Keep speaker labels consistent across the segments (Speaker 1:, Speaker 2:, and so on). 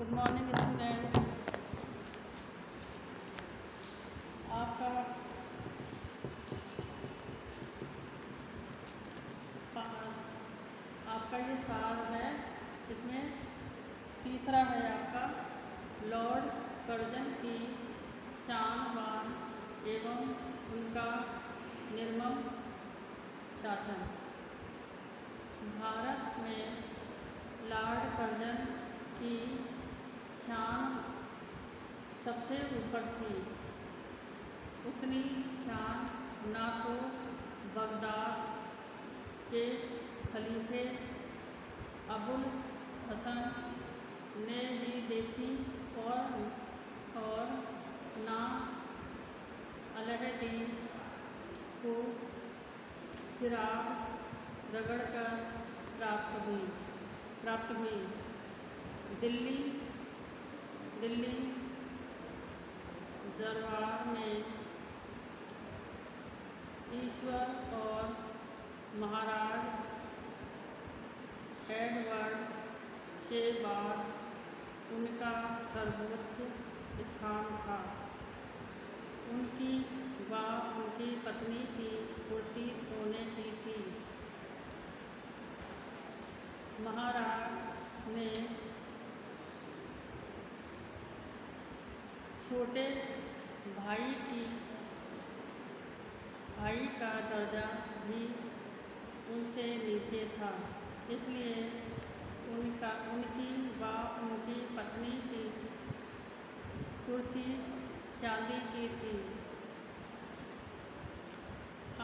Speaker 1: Good morning student. आपका आपका ये साल है, इसमें तीसरा है आपका लॉर्ड कर्जन की शानवान एवं उनका निर्मम शासन। भारत में लॉर्ड कर्जन की शान सबसे ऊपर थी। उतनी शान ना तो बगदाद के खलीफे अबुल हसन ने भी देखी और ना अलाउद्दीन को चिराग रगड़कर प्राप्त हुई। दिल्ली दरबार में ईश्वर और महाराज एडवर्ड के बाद उनका सर्वोच्च स्थान था। उनकी पत्नी की कुर्सी सोने की थी। महाराज ने छोटे भाई का दर्जा भी उनसे नीचे था, इसलिए उनकी पत्नी की कुर्सी चांदी की थी।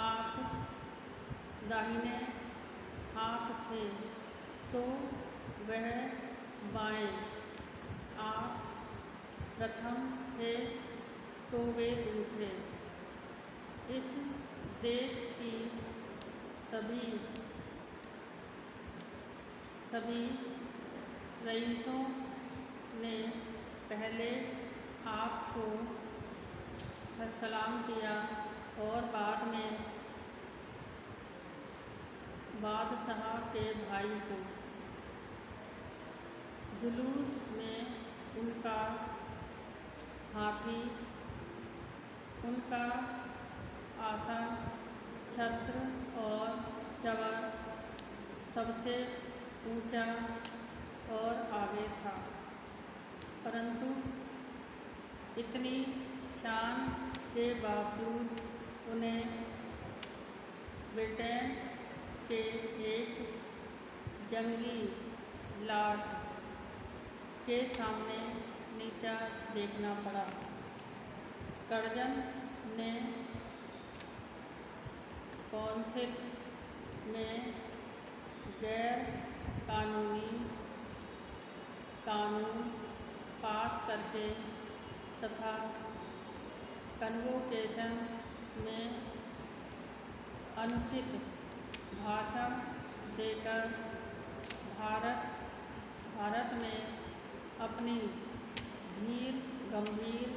Speaker 1: आप दाहिने हाथ थे तो वह बाएं, आप प्रथम थे तो वे दूसरे। इस देश की सभी रईसों ने पहले आपको सलाम किया और बाद में बादशाह के भाई को। जुलूस में उनका हाथी, उनका आसन, छत्र और चवर सबसे ऊंचा और आगे था, परंतु इतनी शान के बावजूद उन्हें ब्रिटेन के एक जंगी लॉर्ड के सामने नीचा देखना पड़ा। कर्जन ने काउंसिल में गैर कानूनी कानून पास करके तथा कन्वोकेशन में अनुचित भाषण देकर भारत में अपनी धीर गंभीर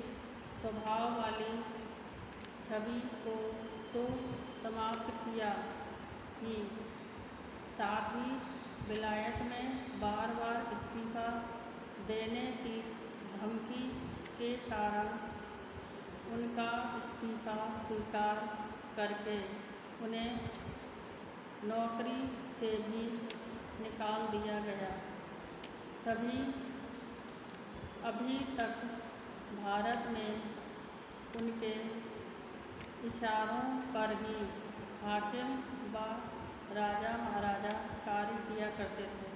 Speaker 1: स्वभाव वाली छवि को तो समाप्त किया ही, साथ ही विलायत में बार बार इस्तीफा देने की धमकी के कारण उनका इस्तीफा स्वीकार करके उन्हें नौकरी से भी निकाल दिया गया। अभी तक भारत में उनके इशारों पर ही हाकिम व राजा महाराजा कार्य किया करते थे।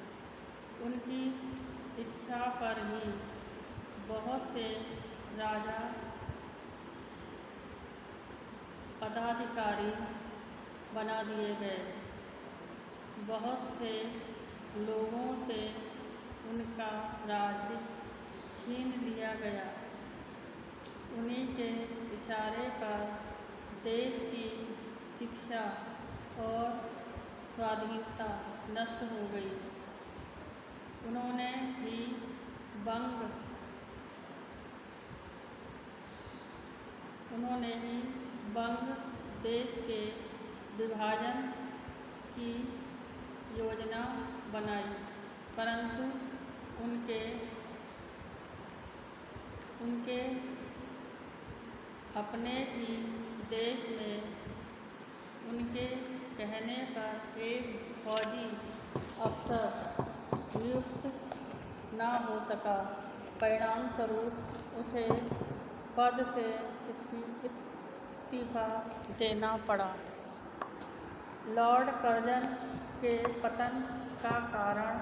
Speaker 1: उनकी इच्छा पर ही बहुत से राजा पदाधिकारी बना दिए गए। बहुत से लोगों से उनका राज्य छीन लिया गया। उन्हीं के इशारे पर देश की शिक्षा और स्वाधीनता नष्ट हो गई। उन्होंने ही बंग देश के विभाजन की योजना बनाई, परंतु उनके उनके अपने ही देश में उनके कहने पर एक फौजी अफसर नियुक्त न हो सका। परिणाम स्वरूप उसे पद से इस्तीफा देना पड़ा। लॉर्ड कर्जन के पतन का कारण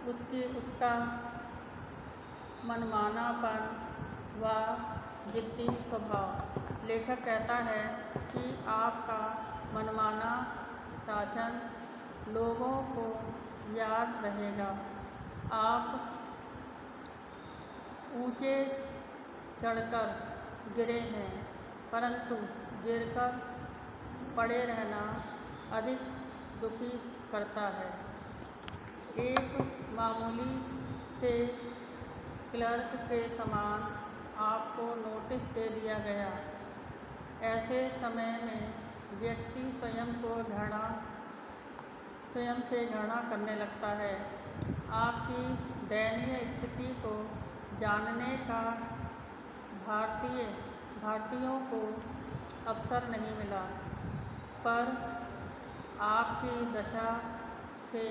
Speaker 1: उसका मनमानापन व जिद्दी स्वभाव। लेखक कहता है कि आपका मनमाना शासन लोगों को याद रहेगा। आप ऊंचे चढ़कर गिरे हैं, परंतु गिरकर पड़े रहना अधिक दुखी करता है। एक मामूली से क्लर्क के समान आपको नोटिस दे दिया गया। ऐसे समय में व्यक्ति स्वयं से घृणा करने लगता है। आपकी दयनीय स्थिति को जानने का भारतीयों को अवसर नहीं मिला, पर आपकी दशा से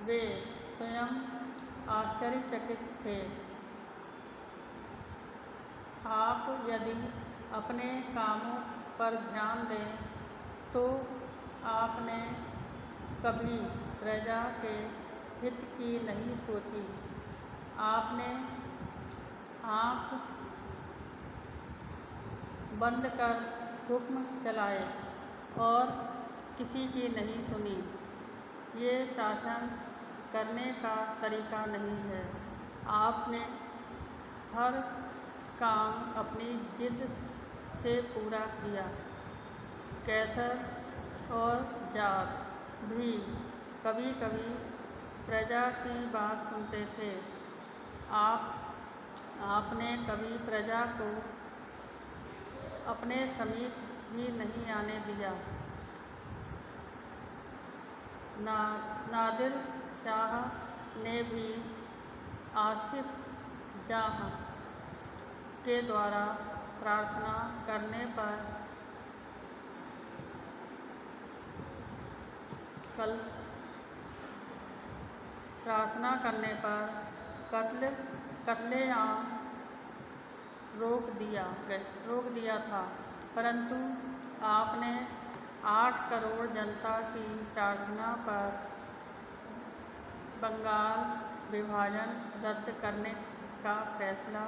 Speaker 1: वे स्वयं आश्चर्यचकित थे। आप यदि अपने कामों पर ध्यान दें तो आपने कभी प्रजा के हित की नहीं सोची। आपने आँख बंद कर हुक्म चलाए और किसी की नहीं सुनी। ये शासन करने का तरीका नहीं है। आपने हर काम अपनी जिद से पूरा किया। कैसर और जार भी कभी कभी प्रजा की बात सुनते थे। आपने कभी प्रजा को अपने समीप भी नहीं आने दिया। नादिर शाह ने भी आसिफ जाह के द्वारा प्रार्थना करने पर कत्लेआम रोक दिया था, परंतु आपने 8 करोड़ जनता की प्रार्थना पर बंगाल विभाजन रद्द करने का फैसला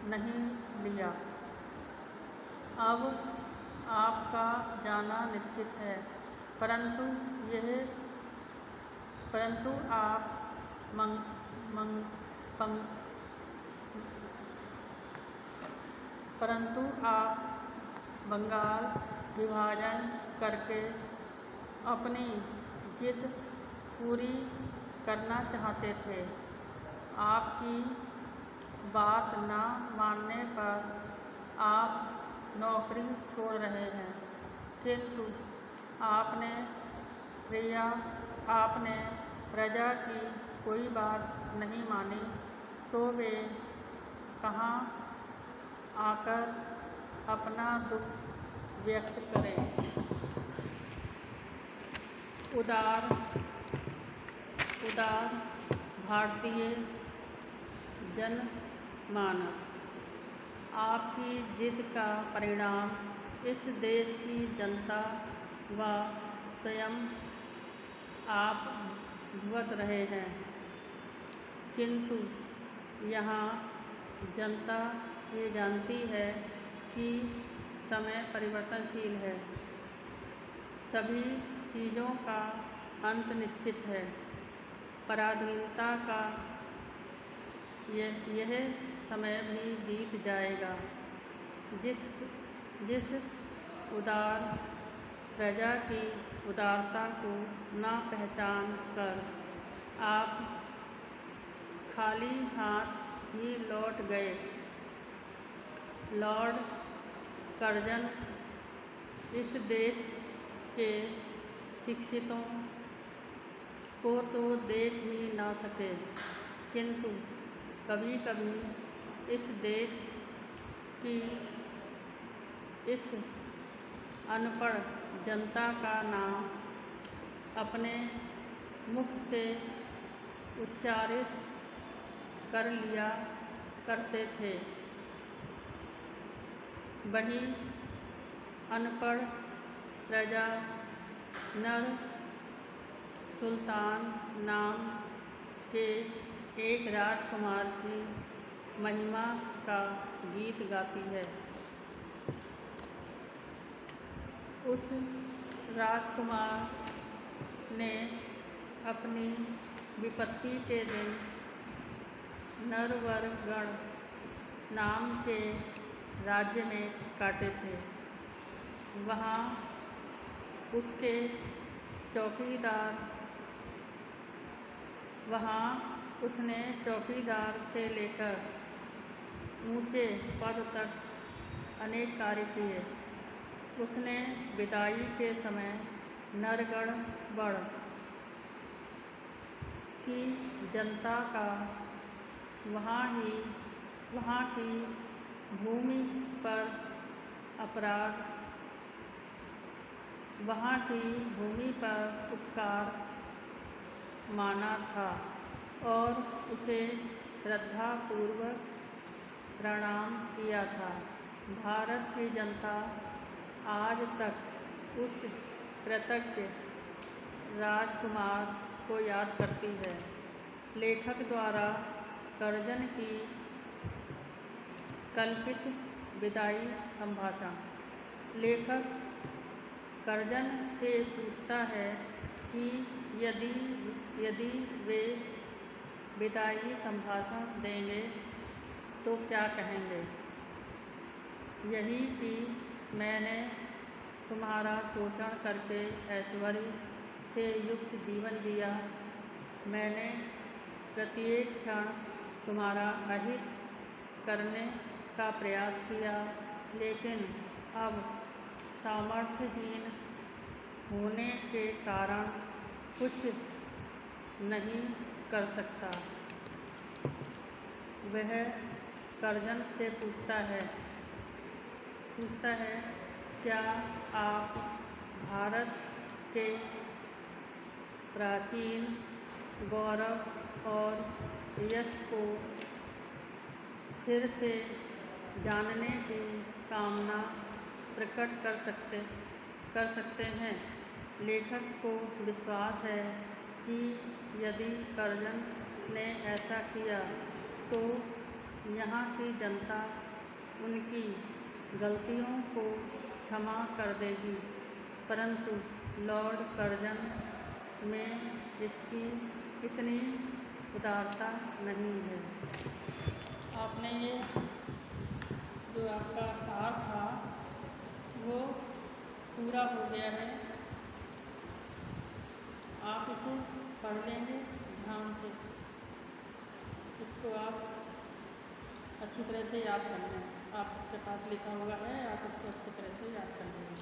Speaker 1: नहीं लिया। अब आपका जाना निश्चित है, परंतु आप बंगाल विभाजन करके अपनी जिद पूरी करना चाहते थे। आपकी बात न मानने पर आप नौकरी छोड़ रहे हैं, किंतु आपने प्रजा की कोई बात नहीं मानी, तो वे कहाँ आकर अपना दुख व्यक्त करें। उदार भारतीय जनमानस। आपकी जिद का परिणाम इस देश की जनता व स्वयं आप भुगत रहे हैं, किंतु यहाँ जनता ये जानती है कि समय परिवर्तनशील है। सभी चीज़ों का अंत निश्चित है। पराधीनता का यह समय भी बीत जाएगा। जिस उदार प्रजा की उदारता को न पहचान कर आप खाली हाथ ही लौट गए। लॉर्ड कर्जन इस देश के शिक्षितों को तो देख ही ना सके, किंतु कभी कभी इस देश की इस अनपढ़ जनता का नाम अपने मुख से उच्चारित कर लिया करते थे। वही अनपढ़ प्रजा नर सुल्तान नाम के एक राजकुमार की महिमा का गीत गाती है। उस राजकुमार ने अपनी विपत्ति के दिन नरवर गण नाम के राज्य में काटे थे। वहाँ उसके चौकीदार वहाँ उसने चौकीदार से लेकर ऊंचे पद तक अनेक कार्य किए। उसने विदाई के समय नरगण बड़ की जनता का वहाँ की भूमि पर अपराध वहाँ की भूमि पर उपकार माना था और उसे श्रद्धापूर्वक प्रणाम किया था। भारत की जनता आज तक उस कृतज्ञ राजकुमार को याद करती है। लेखक द्वारा कर्जन की कल्पित विदाई संभाषण। लेखक कर्जन से पूछता है कि यदि वे विदाई संभाषण देंगे तो क्या कहेंगे। यही कि मैंने तुम्हारा शोषण करके ऐश्वर्य से युक्त जीवन जिया। मैंने प्रत्येक क्षण तुम्हारा अहित करने का प्रयास किया, लेकिन अब सामर्थ्यहीन होने के कारण कुछ नहीं कर सकता। वह कर्जन से पूछता है क्या आप भारत के प्राचीन गौरव और यश को फिर से जानने की कामना प्रकट कर सकते हैं। लेखक को विश्वास है कि यदि कर्जन ने ऐसा किया तो यहाँ की जनता उनकी गलतियों को क्षमा कर देगी, परंतु लॉर्ड कर्जन में इसकी इतनी उदारता नहीं है। आपने ये जो आपका सार था वो पूरा हो गया है। आप इसे पढ़ लेंगे ध्यान से। इसको आप अच्छी तरह से याद कर लें। आपके पास लिखा हुआ है, आप इसको अच्छी तरह से याद कर लेंगे।